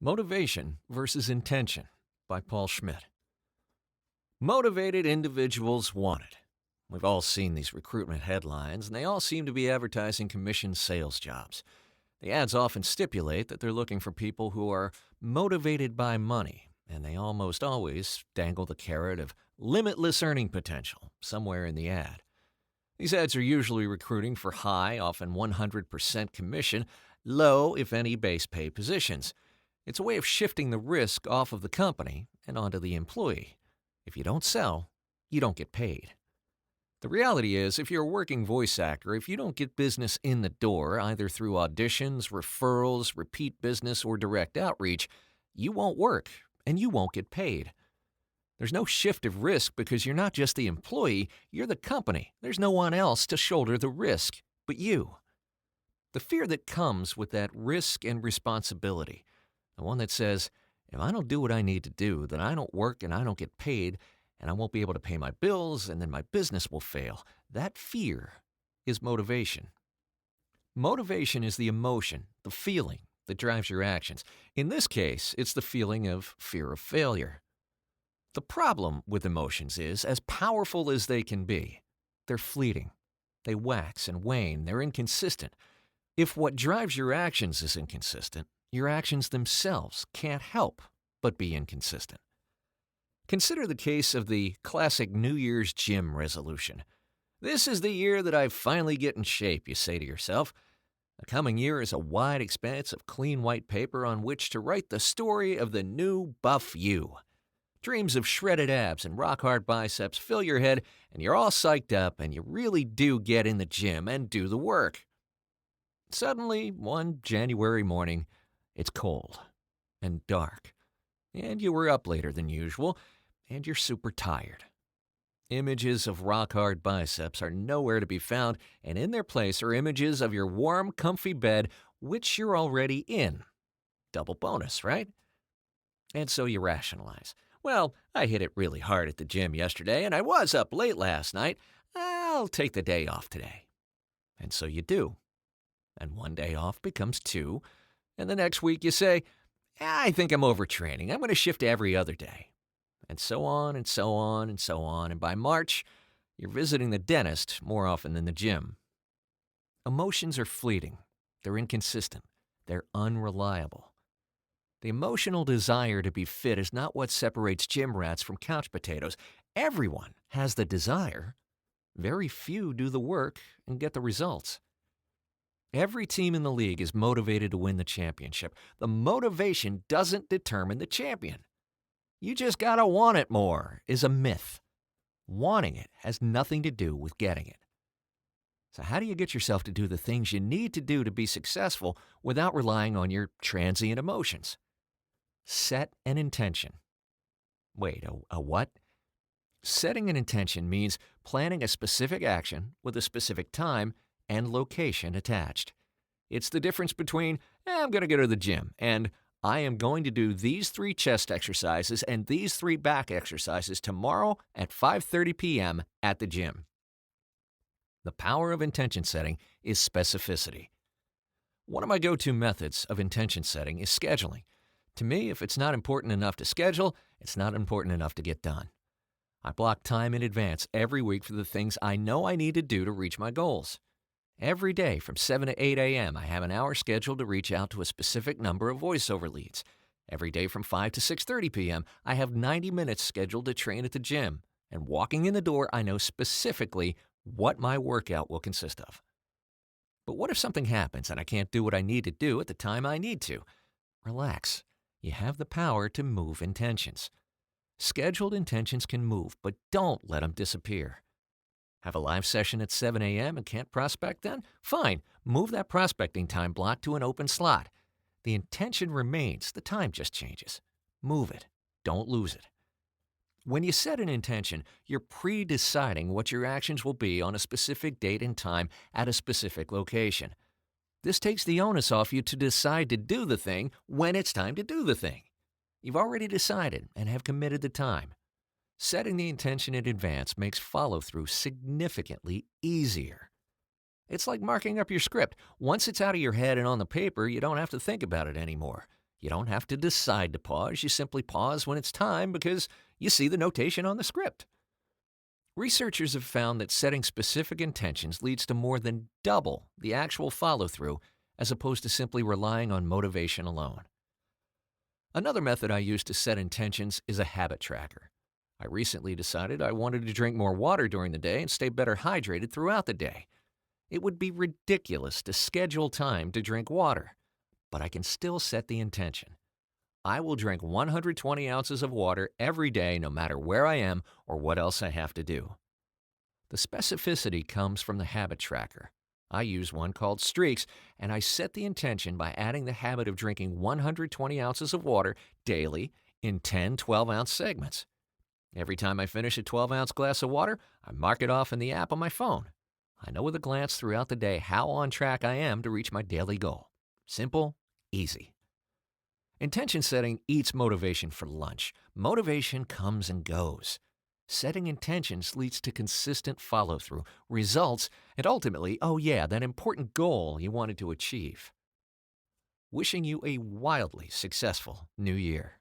Motivation versus Intention by Paul Schmidt. Motivated individuals wanted. We've all seen these recruitment headlines, and they all seem to be advertising commission sales jobs. The ads often stipulate that they're looking for people who are motivated by money, and they almost always dangle the carrot of limitless earning potential somewhere in the ad. These ads are usually recruiting for high, often 100% commission, low, if any, base pay positions. It's a way of shifting the risk off of the company and onto the employee. If you don't sell, you don't get paid. The reality is, if you're a working voice actor, if you don't get business in the door, either through auditions, referrals, repeat business, or direct outreach, you won't work and you won't get paid. There's no shift of risk because you're not just the employee, you're the company. There's no one else to shoulder the risk but you. The fear that comes with that risk and responsibility, the one that says, if I don't do what I need to do, then I don't work and I don't get paid, and I won't be able to pay my bills, and then my business will fail. That fear is motivation. Motivation is the emotion, the feeling that drives your actions. In this case, it's the feeling of fear of failure. The problem with emotions is, as powerful as they can be, they're fleeting. They wax and wane. They're inconsistent. If what drives your actions is inconsistent, your actions themselves can't help but be inconsistent. Consider the case of the classic New Year's gym resolution. This is the year that I finally get in shape, you say to yourself. The coming year is a wide expanse of clean white paper on which to write the story of the new buff you. Dreams of shredded abs and rock-hard biceps fill your head, and you're all psyched up, and you really do get in the gym and do the work. Suddenly, one January morning, it's cold and dark, and you were up later than usual, and you're super tired. Images of rock-hard biceps are nowhere to be found, and in their place are images of your warm, comfy bed, which you're already in. Double bonus, right? And so you rationalize. Well, I hit it really hard at the gym yesterday, and I was up late last night. I'll take the day off today. And so you do. And one day off becomes two, and the next week you say, I think I'm overtraining. I'm going to shift to every other day. And so on and so on and so on, and by March, you're visiting the dentist more often than the gym. Emotions are fleeting. They're inconsistent. They're unreliable. The emotional desire to be fit is not what separates gym rats from couch potatoes. Everyone has the desire. Very few do the work and get the results. Every team in the league is motivated to win the championship. The motivation doesn't determine the champion. You just gotta want it more is a myth. Wanting it has nothing to do with getting it. So how do you get yourself to do the things you need to do to be successful without relying on your transient emotions? Set an intention. Wait, a what? Setting an intention means planning a specific action with a specific time and location attached. It's the difference between, I'm going to go to the gym, and I am going to do these 3 chest exercises and these 3 back exercises tomorrow at 5:30 p.m. at the gym. The power of intention setting is specificity. One of my go-to methods of intention setting is scheduling. To me, if it's not important enough to schedule, it's not important enough to get done. I block time in advance every week for the things I know I need to do to reach my goals. Every day from 7 to 8 a.m., I have an hour scheduled to reach out to a specific number of voiceover leads. Every day from 5 to 6:30 p.m., I have 90 minutes scheduled to train at the gym. And walking in the door, I know specifically what my workout will consist of. But what if something happens and I can't do what I need to do at the time I need to? Relax. You have the power to move intentions. Scheduled intentions can move, but don't let them disappear. Have a live session at 7 a.m. and can't prospect then? Fine, move that prospecting time block to an open slot. The intention remains, the time just changes. Move it, don't lose it. When you set an intention, you're pre-deciding what your actions will be on a specific date and time at a specific location. This takes the onus off you to decide to do the thing when it's time to do the thing. You've already decided and have committed the time. Setting the intention in advance makes follow-through significantly easier. It's like marking up your script. Once it's out of your head and on the paper, you don't have to think about it anymore. You don't have to decide to pause, you simply pause when it's time because you see the notation on the script. Researchers have found that setting specific intentions leads to more than double the actual follow-through as opposed to simply relying on motivation alone. Another method I use to set intentions is a habit tracker. I recently decided I wanted to drink more water during the day and stay better hydrated throughout the day. It would be ridiculous to schedule time to drink water, but I can still set the intention. I will drink 120 ounces of water every day no matter where I am or what else I have to do. The specificity comes from the habit tracker. I use one called Streaks, and I set the intention by adding the habit of drinking 120 ounces of water daily in 10 12-ounce segments. Every time I finish a 12-ounce glass of water, I mark it off in the app on my phone. I know with a glance throughout the day how on track I am to reach my daily goal. Simple, easy. Intention setting eats motivation for lunch. Motivation comes and goes. Setting intentions leads to consistent follow-through, results, and ultimately, that important goal you wanted to achieve. Wishing you a wildly successful new year.